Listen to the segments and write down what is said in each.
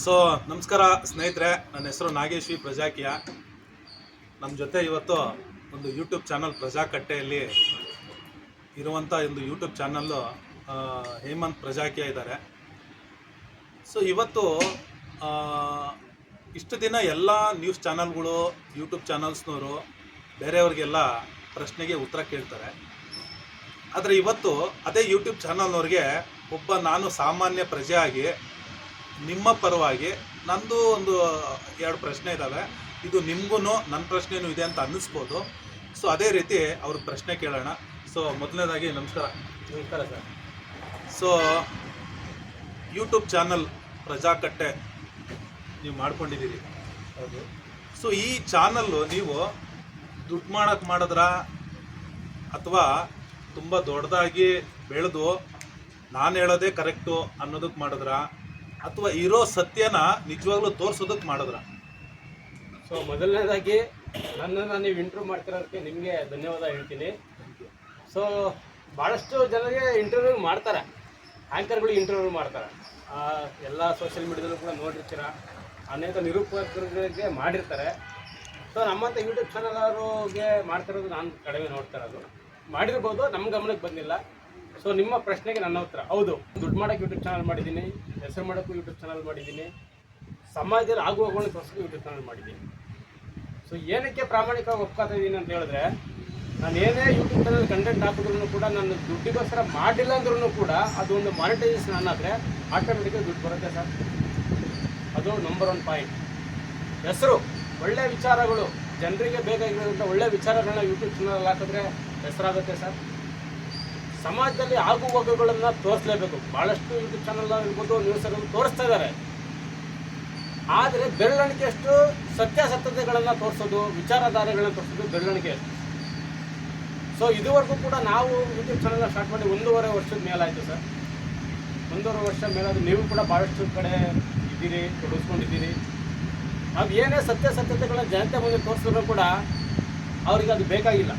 So ನಮಸ್ಕಾರ ಸ್ನೇಹಿತರೆ, ನನ್ನ ಹೆಸರು ನಾಗೇಶ್ ಪ್ರಜಾಕಿಯ. ನಮ್ಮ ಜೊತೆ ಇವತ್ತು ಒಂದು ಯೂಟ್ಯೂಬ್ ಚಾನಲ್ ಪ್ರಜಾಕಟ್ಟೆಯಲ್ಲಿ ಇರುವಂಥ ಒಂದು ಯೂಟ್ಯೂಬ್ ಚಾನಲ್ಲು ಹೇಮಂತ್ ಪ್ರಜಾಕಿಯ ಇದ್ದಾರೆ. ಸೊ ಇವತ್ತು ಇಷ್ಟು ದಿನ ಎಲ್ಲ ನ್ಯೂಸ್ ಚಾನಲ್ಗಳು, ಯೂಟ್ಯೂಬ್ ಚಾನಲ್ಸ್ನವರು ಬೇರೆಯವ್ರಿಗೆಲ್ಲ ಪ್ರಶ್ನೆಗೆ ಉತ್ತರ ಕೇಳ್ತಾರೆ. ಆದರೆ ಇವತ್ತು ಅದೇ ಯೂಟ್ಯೂಬ್ ಚಾನಲ್ನವ್ರಿಗೆ ನಾನು ಸಾಮಾನ್ಯ ಪ್ರಜೆಯಾಗಿ ನಿಮ್ಮ ಪರವಾಗಿ ನಂದು ಒಂದು ಎರಡು ಪ್ರಶ್ನೆ ಇದ್ದಾವೆ. ಇದು ನಿಮಗೂ ನನ್ನ ಪ್ರಶ್ನೆನೂ ಇದೆ ಅಂತ ಅನ್ನಿಸ್ಬೋದು. ಸೊ ಅದೇ ರೀತಿ ಅವ್ರಿಗೆ ಪ್ರಶ್ನೆ ಕೇಳೋಣ. ಸೊ ಮೊದಲನೇದಾಗಿ ನಮಸ್ಕಾರ. ನಮಸ್ಕಾರ ಸರ್. ಸೊ ಯೂಟ್ಯೂಬ್ ಚಾನಲ್ ಪ್ರಜಾಕಟ್ಟೆ ನೀವು ಮಾಡ್ಕೊಂಡಿದ್ದೀರಿ. ಹೌದು. ಸೊ ಈ ಚಾನಲ್ಲು ನೀವು ದುಡ್ಡು ಮಾಡಿದ್ರಾ ಅಥವಾ ತುಂಬ ದೊಡ್ಡದಾಗಿ ಬೆಳೆದು ನಾನು ಹೇಳೋದೇ ಕರೆಕ್ಟು ಅನ್ನೋದಕ್ಕೆ ಮಾಡಿದ್ರಾ ಅಥವಾ ಇರೋ ಸತ್ಯನ ನಿಜವಾಗ್ಲೂ ತೋರಿಸೋದಕ್ಕೆ ಮಾಡಿದ್ರ? ಸೊ ಮೊದಲನೇದಾಗಿ ನನ್ನನ್ನು ನೀವು ಇಂಟರ್ವ್ಯೂ ಮಾಡ್ತಿರೋದಕ್ಕೆ ನಿಮಗೆ ಧನ್ಯವಾದ ಹೇಳ್ತೀನಿ. ಸೊ ಭಾಳಷ್ಟು ಜನರಿಗೆ ಇಂಟರ್ವ್ಯೂ ಮಾಡ್ತಾರೆ, ಆ್ಯಂಕರ್ಗಳು ಇಂಟರ್ವ್ಯೂ ಮಾಡ್ತಾರೆ. ಎಲ್ಲ ಸೋಷಿಯಲ್ ಮೀಡಿಯಾದಲ್ಲೂ ಕೂಡ ನೋಡಿರ್ತೀರ, ಅನೇಕ ನಿರೂಪಕರಿಗೆ ಮಾಡಿರ್ತಾರೆ. ಸೊ ನಮ್ಮಂಥ ಯೂಟ್ಯೂಬ್ ಚಾನಲ್ ಅವ್ರಿಗೆ ಮಾಡ್ತಿರೋದು ನಾನು ಕಡಿಮೆ ನೋಡ್ತಾ ಇರೋದು. ಮಾಡಿರ್ಬೋದು, ನಮ್ಮ ಗಮನಕ್ಕೆ ಬಂದಿಲ್ಲ. ಸೊ ನಿಮ್ಮ ಪ್ರಶ್ನೆಗೆ ನನ್ನ ಉತ್ತರ ಹೌದು. ದುಡ್ಡು ಮಾಡೋಕ್ಕೆ ಯೂಟ್ಯೂಬ್ ಚಾನಲ್ ಮಾಡಿದ್ದೀನಿ, ಹೆಸರು ಮಾಡೋಕ್ಕೂ ಯೂಟ್ಯೂಬ್ ಚಾನಲ್ ಮಾಡಿದ್ದೀನಿ, ಸಮಾಜದಲ್ಲಿ ಆಗುವಗಳನ್ನು ತೋರಿಸೋಕ್ಕೂ ಯೂಟ್ಯೂಬ್ ಚಾನಲ್ ಮಾಡಿದ್ದೀನಿ. ಸೊ ಏನಕ್ಕೆ ಪ್ರಾಮಾಣಿಕವಾಗಿ ಒಪ್ಕೋತಾ ಇದ್ದೀನಿ ಅಂತ ಹೇಳಿದ್ರೆ, ನಾನು ಏನೇ ಯೂಟ್ಯೂಬ್ ಚಾನಲ್ ಕಂಟೆಂಟ್ ಹಾಕಿದ್ರೂ ಕೂಡ ನಾನು ದುಡ್ಡಿಗೋಸ್ಕರ ಮಾಡಿಲ್ಲ ಅಂದ್ರೂ ಕೂಡ ಅದು ಒಂದು ಮಾನಿಟೈಸೇಷನ್ ಆದರೆ ಆಟೋಮೆಟಿಕಾಗಿ ದುಡ್ಡು ಬರುತ್ತೆ ಸರ್. ಅದು ನಂಬರ್ 1 ಪಾಯಿಂಟ್. ಹೆಸರು, ಒಳ್ಳೆಯ ವಿಚಾರಗಳು, ಜನರಿಗೆ ಬೇಕಾಗಿರೋಂಥ ಒಳ್ಳೆಯ ವಿಚಾರಗಳನ್ನ ಯೂಟ್ಯೂಬ್ ಚಾನಲ್ ಹಾಕಿದ್ರೆ ಹೆಸರಾಗುತ್ತೆ ಸರ್. ಸಮಾಜದಲ್ಲಿ ಆಗು ಹೋಗುಗಳನ್ನು ತೋರಿಸಲೇಬೇಕು. ಭಾಳಷ್ಟು ಯೂಟ್ಯೂಬ್ ಚಾನಲ್ ಇರ್ಬೋದು, ನ್ಯೂಸಲ್ಲಿ ತೋರಿಸ್ತಾ ಇದ್ದಾರೆ. ಆದರೆ ಬೆರಳಿಕೆಯಷ್ಟು ಸತ್ಯಾಸತ್ಯತೆಗಳನ್ನು ತೋರಿಸೋದು, ವಿಚಾರಧಾರೆಗಳನ್ನು ತೋರಿಸೋದು ಬೆರಳಿಕೆ ಅಷ್ಟು. ಸೊ ಇದುವರೆಗೂ ಕೂಡ ನಾವು ಯೂಟ್ಯೂಬ್ ಚಾನಲ್ನ ಸ್ಟಾರ್ಟ್ ಮಾಡಿ 1.5 ವರ್ಷದ ಮೇಲಾಯಿತು ಸರ್. 1.5 ವರ್ಷ ಮೇಲಾದರೂ ನೀವು ಕೂಡ ಭಾಳಷ್ಟು ಕಡೆ ಇದ್ದೀರಿ, ತೊಡಗಿಸ್ಕೊಂಡಿದ್ದೀರಿ. ನಾವು ಏನೇ ಸತ್ಯಾಸತ್ಯತೆಗಳನ್ನ ಜನತೆ ಮುಂದೆ ತೋರಿಸಿದ್ರು ಕೂಡ ಅವರಿಗೆ ಅದು ಬೇಕಾಗಿಲ್ಲ.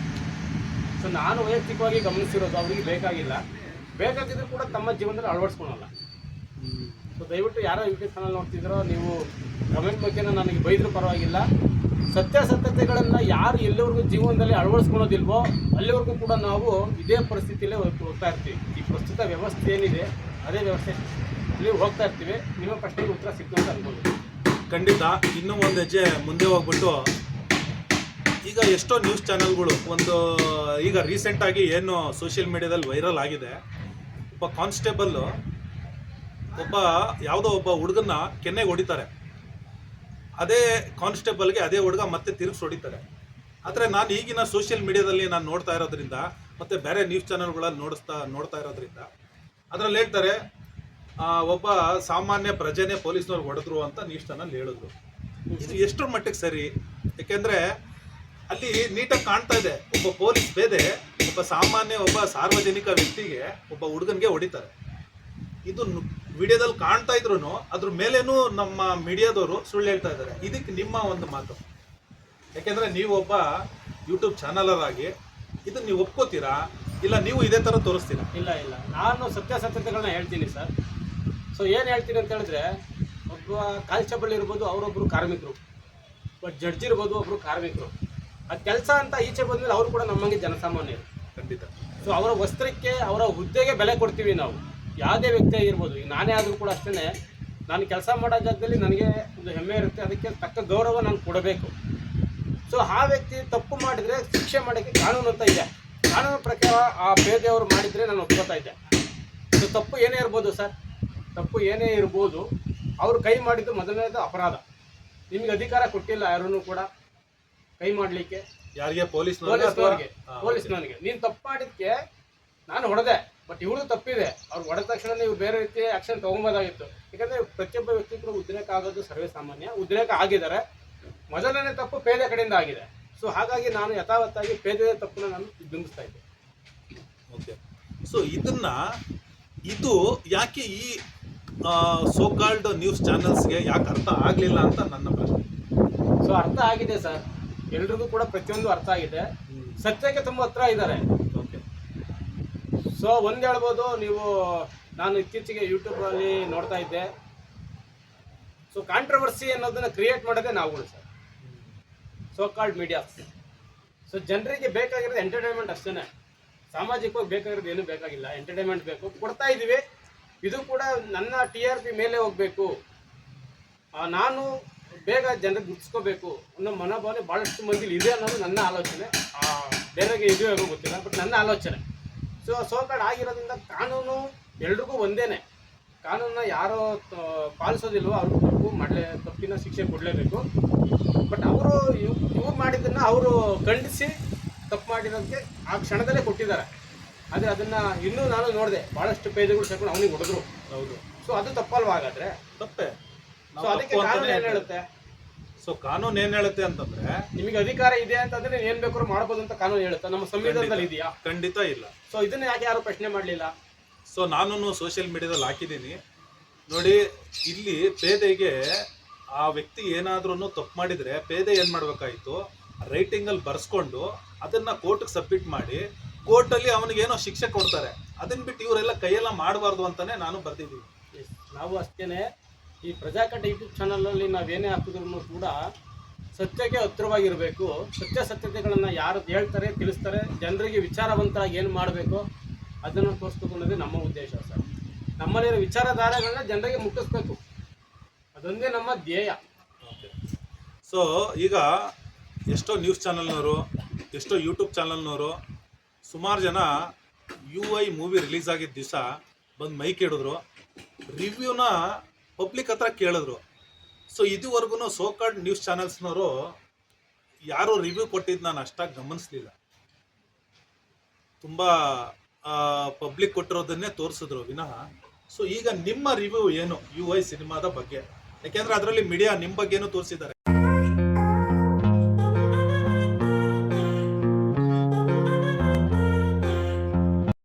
ಸೊ ನಾನು ವೈಯಕ್ತಿಕವಾಗಿ ಗಮನಿಸಿರೋದು ಅವರಿಗೆ ಬೇಕಾಗಿದ್ದರೂ ಕೂಡ ತಮ್ಮ ಜೀವನದಲ್ಲಿ ಅಳವಡಿಸ್ಕೊಳಲ್ಲ. ಸೊ ದಯವಿಟ್ಟು ಯಾರೋ ಯೂಟ್ಯೂಬ್ ಚಾನಲ್ ನೋಡ್ತಿದ್ರೋ, ನೀವು ಕಮೆಂಟ್ ಬಗ್ಗೆ ನನಗೆ ಬೈದರೂ ಪರವಾಗಿಲ್ಲ. ಸತ್ಯಾಸತ್ಯತೆಗಳನ್ನು ಯಾರು ಎಲ್ಲಿವರೆಗೂ ಜೀವನದಲ್ಲಿ ಅಳವಡಿಸ್ಕೊಳೋದಿಲ್ವೋ ಅಲ್ಲಿವರೆಗೂ ಕೂಡ ನಾವು ಇದೇ ಪರಿಸ್ಥಿತಿಯಲ್ಲೇ ಹೋಗ್ತಾ ಇರ್ತೀವಿ. ಈ ಪ್ರಸ್ತುತ ವ್ಯವಸ್ಥೆ ಏನಿದೆ ಅದೇ ವ್ಯವಸ್ಥೆಯಲ್ಲಿ ಹೋಗ್ತಾ ಇರ್ತೀವಿ. ನಿಮ್ಮ ಪ್ರಶ್ನೆಗೆ ಉತ್ತರ ಸಿಕ್ತು ಅಂತ ಅನ್ಬೋದು. ಖಂಡಿತ. ಇನ್ನೂ ಒಂದು ಹೆಜ್ಜೆ ಮುಂದೆ ಹೋಗ್ಬಿಟ್ಟು, ಈಗ ಎಷ್ಟೋ ನ್ಯೂಸ್ ಚಾನಲ್ಗಳು ಈಗ ರೀಸೆಂಟಾಗಿ ಏನು ಸೋಷಿಯಲ್ ಮೀಡಿಯಾದಲ್ಲಿ ವೈರಲ್ ಆಗಿದೆ, ಒಬ್ಬ ಕಾನ್ಸ್ಟೇಬಲ್ಲು ಯಾವುದೋ ಒಬ್ಬ ಹುಡುಗನ್ನ ಕೆನ್ನೆಗೆ ಹೊಡಿತಾರೆ. ಅದೇ ಕಾನ್ಸ್ಟೇಬಲ್ಗೆ ಅದೇ ಹುಡುಗ ಮತ್ತೆ ತಿರುಗಿಸಿ ಹೊಡಿತಾರೆ. ಆದರೆ ನಾನು ಈಗಿನ ಸೋಷಿಯಲ್ ಮೀಡಿಯಾದಲ್ಲಿ ನಾನು ನೋಡ್ತಾ ಇರೋದ್ರಿಂದ ಮತ್ತು ಬೇರೆ ನ್ಯೂಸ್ ಚಾನಲ್ಗಳಲ್ಲಿ ನೋಡ್ತಾ ಇರೋದ್ರಿಂದ ಅದರಲ್ಲಿ ಹೇಳ್ತಾರೆ, ಒಬ್ಬ ಸಾಮಾನ್ಯ ಪ್ರಜೆನೇ ಪೊಲೀಸ್ನವ್ರಿಗೆ ಹೊಡೆದ್ರು ಅಂತ ನ್ಯೂಸ್ ಚಾನಲ್ ಹೇಳಿದ್ರು. ಇದು ಎಷ್ಟರ ಮಟ್ಟಿಗೆ ಸರಿ? ಯಾಕೆಂದರೆ ಅಲ್ಲಿ ನೀಟಾಗಿ ಕಾಣ್ತಾ ಇದೆ, ಒಬ್ಬ ಪೊಲೀಸ್ ಬೇದೆ ಒಬ್ಬ ಸಾರ್ವಜನಿಕ ವ್ಯಕ್ತಿಗೆ ಒಬ್ಬ ಹುಡುಗನಿಗೆ ಹೊಡಿತಾರೆ. ಇದು ವಿಡಿಯೋದಲ್ಲಿ ಕಾಣ್ತಾ ಇದ್ರು ಅದ್ರ ಮೇಲೇನೂ ನಮ್ಮ ಮೀಡಿಯಾದವರು ಸುಳ್ಳು ಹೇಳ್ತಾ ಇದ್ದಾರೆ. ಇದಕ್ಕೆ ನಿಮ್ಮ ಒಂದು ಮಾತು? ಯಾಕೆಂದರೆ ನೀವು ಒಬ್ಬ ಯೂಟ್ಯೂಬ್ ಚಾನಲರ್ ಆಗಿ ಇದನ್ನು ನೀವು ಒಪ್ಕೋತೀರಾ, ಇಲ್ಲ ನೀವು ಇದೇ ಥರ ತೋರಿಸ್ತೀರಾ? ಇಲ್ಲ, ನಾನು ಸತ್ಯಾಸತ್ಯತೆಗಳನ್ನ ಹೇಳ್ತೀನಿ ಸರ್. ಸೊ ಏನು ಹೇಳ್ತೀನಿ ಅಂತ ಹೇಳಿದ್ರೆ, ಒಬ್ಬ ಕಾನ್ಸ್ಟೇಬಲ್ ಇರ್ಬೋದು, ಅವರೊಬ್ಬರು ಕಾರ್ಮಿಕರು, ಒಬ್ಬ ಜಡ್ಜ್ ಇರ್ಬೋದು, ಒಬ್ಬರು ಕಾರ್ಮಿಕರು. ಅದು ಕೆಲಸ ಅಂತ ಈಚೆ ಬಂದಮೇಲೆ ಅವರು ಕೂಡ ನಮ್ಮಂಗೆ ಜನಸಾಮಾನ್ಯರು. ಖಂಡಿತ. ಸೊ ಅವರ ವಸ್ತ್ರಕ್ಕೆ, ಅವರ ಹುದ್ದೆಗೆ ಬೆಲೆ ಕೊಡ್ತೀವಿ ನಾವು. ಯಾವುದೇ ವ್ಯಕ್ತಿ ಆಗಿರ್ಬೋದು. ಈಗ ನಾನೇ ಆದರೂ ಕೂಡ ಅಷ್ಟೇ, ನಾನು ಕೆಲಸ ಮಾಡೋ ಜಾಗದಲ್ಲಿ ನನಗೆ ಒಂದು ಹೆಮ್ಮೆ ಇರುತ್ತೆ, ಅದಕ್ಕೆ ತಕ್ಕ ಗೌರವ ನಾನು ಕೊಡಬೇಕು. ಸೊ ಆ ವ್ಯಕ್ತಿ ತಪ್ಪು ಮಾಡಿದರೆ ಶಿಕ್ಷೆ ಮಾಡೋಕ್ಕೆ ಕಾನೂನು ಅಂತ ಇದೆ. ಕಾನೂನು ಪ್ರಕಾರ ಆ ಬೇರೆಯವರು ಮಾಡಿದರೆ ನಾನು ಒಪ್ಕೋತಾ ಇದ್ದೆ. ಸೊ ತಪ್ಪು ಏನೇ ಇರ್ಬೋದು ಸರ್, ತಪ್ಪು ಏನೇ ಇರ್ಬೋದು, ಅವರು ಕೈ ಮಾಡಿದ್ದು ಮೊದಲನೇದು ಅಪರಾಧ. ನಿಮಗೆ ಅಧಿಕಾರ ಕೊಟ್ಟಿಲ್ಲ ಯಾರೂ ಕೂಡ ಕೈ ಮಾಡಲಿಕ್ಕೆ. ಯಾರಿಗೆ? ಪೊಲೀಸ್ನವನಿಗೆ. ನೀನು ತಪ್ಪು ಮಾಡಿದ್ದಕ್ಕೆ ನಾನು ಹೊಡೆದೆ, ಬಟ್ ಇವ್ರದ್ದು ತಪ್ಪಿದೆ. ಅವ್ರು ಹೊಡೆದ ತಕ್ಷಣ ನೀವು ಬೇರೆ ರೀತಿ ಆ್ಯಕ್ಷನ್ ತೊಗೊಬೋದಾಗಿತ್ತು. ಯಾಕಂದರೆ ಪ್ರತಿಯೊಬ್ಬ ವ್ಯಕ್ತಿ ಕೂಡ ಉದ್ರೇಕ ಆಗೋದು ಸರ್ವೇ ಸಾಮಾನ್ಯ. ಉದ್ರೇಕ ಆಗಿದ್ದಾರೆ. ಮೊದಲನೇ ತಪ್ಪು ಪೇದೆ ಕಡೆಯಿಂದ ಆಗಿದೆ. ಸೊ ಹಾಗಾಗಿ ನಾನು ಯಥಾವತ್ತಾಗಿ ಪೇದೆ ತಪ್ಪನ್ನ ನಾನು ಬಿಂಬಿಸ್ತಾ ಇದ್ದೆ. ಓಕೆ. ಸೊ ಇದು ಯಾಕೆ ಈ ಸೋಕಾಲ್ಡ್ ನ್ಯೂಸ್ ಚಾನಲ್ಸ್ಗೆ ಯಾಕೆ ಅರ್ಥ ಆಗಲಿಲ್ಲ ಅಂತ ನನ್ನ ಪ್ರಶ್ನೆ. ಸೊ ಅರ್ಥ ಆಗಿದೆ ಸರ್, ಎಲ್ರಿಗೂ ಕೂಡ ಪ್ರತಿಯೊಂದು ಅರ್ಥ ಆಗಿದೆ. ಸತ್ಯಕ್ಕೆ ತುಂಬ ಹತ್ರ ಇದ್ದಾರೆ. ಓಕೆ. ಸೊ ಒಂದು ಹೇಳ್ಬೋದು, ನೀವು ನಾನು ಇತ್ತೀಚೆಗೆ ಯೂಟ್ಯೂಬಲ್ಲಿ ನೋಡ್ತಾ ಇದ್ದೆ, ಸೊ ಕಾಂಟ್ರವರ್ಸಿ ಅನ್ನೋದನ್ನ ಕ್ರಿಯೇಟ್ ಮಾಡೋದೇ ನಾವುಗಳು sir, so called medias. So ಜನರಿಗೆ ಬೇಕಾಗಿರೋದು ಎಂಟರ್ಟೈನ್ಮೆಂಟ್ ಅಷ್ಟೇ, ಸಾಮಾಜಿಕವಾಗಿ ಬೇಕಾಗಿರೋದು ಏನೂ ಬೇಕಾಗಿಲ್ಲ, ಎಂಟರ್ಟೈನ್ಮೆಂಟ್ ಬೇಕು, ಕೊಡ್ತಾ ಇದ್ದೀವಿ. ಇದು ಕೂಡ ನನ್ನ TRP ಮೇಲೆ ಹೋಗಬೇಕು, ನಾನು ಬೇಗ ಜನರಿಗೆ ಗುರ್ತಿಸ್ಕೋಬೇಕು ಅನ್ನೋ ಮನೋಭಾವನೆ ಭಾಳಷ್ಟು ಮಂದಿಲಿ ಇದೆ ಅನ್ನೋದು ನನ್ನ ಆಲೋಚನೆ. ಬೇರೆಗೆ ಇದೆಯೋ ಗೊತ್ತಿಲ್ಲ, ಬಟ್ ನನ್ನ ಆಲೋಚನೆ. ಸೋಕಾಡ್ ಆಗಿರೋದ್ರಿಂದ ಕಾನೂನು ಎಲ್ರಿಗೂ ಒಂದೇನೆ, ಕಾನೂನನ್ನ ಯಾರೋ ಪಾಲಿಸೋದಿಲ್ವೋ ಅವ್ರಿಗೂ ತಪ್ಪಿನ ಶಿಕ್ಷೆ ಕೊಡಲೇಬೇಕು. ಬಟ್ ಅವರು ಇವ್ರು ಮಾಡಿದ್ದನ್ನು ಅವರು ಖಂಡಿಸಿ ತಪ್ಪು ಮಾಡಿರೋದಕ್ಕೆ ಆ ಕ್ಷಣದಲ್ಲೇ ಕೊಟ್ಟಿದ್ದಾರೆ. ಆದರೆ ಅದನ್ನು ಇನ್ನೂ ನಾನು ನೋಡಿದೆ, ಭಾಳಷ್ಟು ಪೇಜುಗಳು ಸೇರ್ಕೊಂಡು ಅವನಿಗೆ ಹೊಡೆದ್ರು. ಹೌದು. ಸೊ ಅದು ತಪ್ಪಲ್ವಾ ಹಾಗಾದ್ರೆ? ತಪ್ಪೆ. ಸೊ ಅದಕ್ಕೆ ಕಾನೂನು ಏನು ಹೇಳುತ್ತೆ? ಸೊ ಕಾನೂನು ಏನ್ ಹೇಳುತ್ತೆ ಅಂತಂದ್ರೆ, ನಿಮಗೆ ಅಧಿಕಾರ ಇದೆ ಅಂತಂದ್ರೆ ಏನ್ ಬೇಕಾದ್ರೂ ಮಾಡ್ಬೋದು ಅಂತ ಕಾನೂನು ಹೇಳುತ್ತೆ. ನಮ್ಮ ಸಂವಿಧಾನದಲ್ಲಿ ಇದೆಯಾ? ಖಂಡಿತ ಇಲ್ಲ. ಸೊ ಇದನ್ನ ಯಾಕೆ ಯಾರು ಪ್ರಶ್ನೆ ಮಾಡಲಿಲ್ಲ? ಸೊ ನಾನು ಸೋಷಿಯಲ್ ಮೀಡಿಯಾದಲ್ಲಿ ಹಾಕಿದ್ದೀನಿ ನೋಡಿ. ಇಲ್ಲಿ ಪೇದೆಗೆ ಆ ವ್ಯಕ್ತಿ ಏನಾದ್ರೂ ತಪ್ಪು ಮಾಡಿದ್ರೆ ಪೇದೆ ಏನ್ ಮಾಡ್ಬೇಕಾಯ್ತು, ರೈಟಿಂಗಲ್ಲಿ ಬರ್ಸ್ಕೊಂಡು ಅದನ್ನ ಕೋರ್ಟ್ಗೆ ಸಬ್ಮಿಟ್ ಮಾಡಿ ಕೋರ್ಟಲ್ಲಿ ಅವನಿಗೇನೋ ಶಿಕ್ಷೆ ಕೊಡ್ತಾರೆ. ಅದನ್ನ ಬಿಟ್ಟು ಇವರೆಲ್ಲ ಕೈಯೆಲ್ಲ ಮಾಡಬಾರ್ದು ಅಂತಾನೆ ನಾನು ಬರ್ತಿದ್ದೀವಿ. ನಾವು ಅಷ್ಟೇನೆ ಈ ಪ್ರಜಾಕಟ ಯೂಟ್ಯೂಬ್ ಚಾನಲಲ್ಲಿ ನಾವೇನೇ ಹಾಕಿದ್ರು ಕೂಡ ಸತ್ಯಕ್ಕೆ ಹತ್ತಿರವಾಗಿರಬೇಕು. ಸತ್ಯತೆಗಳನ್ನು ಯಾರು ಹೇಳ್ತಾರೆ, ತಿಳಿಸ್ತಾರೆ, ಜನರಿಗೆ ವಿಚಾರವಂತರಾಗಿ ಏನು ಮಾಡಬೇಕು ಅದನ್ನು ತೋರಿಸ್ಬೇಕು ಅನ್ನೋದೇ ನಮ್ಮ ಉದ್ದೇಶ ಸರ್. ನಮ್ಮಲ್ಲಿರೋ ವಿಚಾರಧಾರೆಗಳನ್ನ ಜನರಿಗೆ ಮುಟ್ಟಿಸ್ಬೇಕು, ಅದೊಂದೇ ನಮ್ಮ ಧ್ಯೇಯ. ಸೊ ಈಗ ಎಷ್ಟೋ ನ್ಯೂಸ್ ಚಾನಲ್ನವರು, ಎಷ್ಟೋ ಯೂಟ್ಯೂಬ್ ಚಾನಲ್ನವರು, ಸುಮಾರು ಜನ UI ಮೂವಿ ರಿಲೀಸ್ ಆಗಿದ್ದ ದಿವಸ ಬಂದು ಮೈಕ್ ಹಿಡಿದ್ರು, ರಿವ್ಯೂನ ಪಬ್ಲಿಕ್ ಹತ್ರ ಕೇಳಿದ್ರು. ಸೊ ಇದುವರೆಗೂ ಸೋಕಾಲ್ಡ್ ನ್ಯೂಸ್ ಚಾನಲ್ಸ್ನವರು ಯಾರು ರಿವ್ಯೂ ಕೊಟ್ಟಿದ್ದು ನಾನು ಅಷ್ಟಾಗಿ ಗಮನಿಸಲಿಲ್ಲ. ತುಂಬ ಪಬ್ಲಿಕ್ ಕೊಟ್ಟಿರೋದನ್ನೇ ತೋರಿಸಿದ್ರು ವಿನಃ. ಸೊ ಈಗ ನಿಮ್ಮ ರಿವ್ಯೂ ಏನು UI ಸಿನಿಮಾದ ಬಗ್ಗೆ? ಯಾಕೆಂದರೆ ಅದರಲ್ಲಿ ಮೀಡಿಯಾ ನಿಮ್ಮ ಬಗ್ಗೆನೂ ತೋರಿಸಿದ್ದಾರೆ.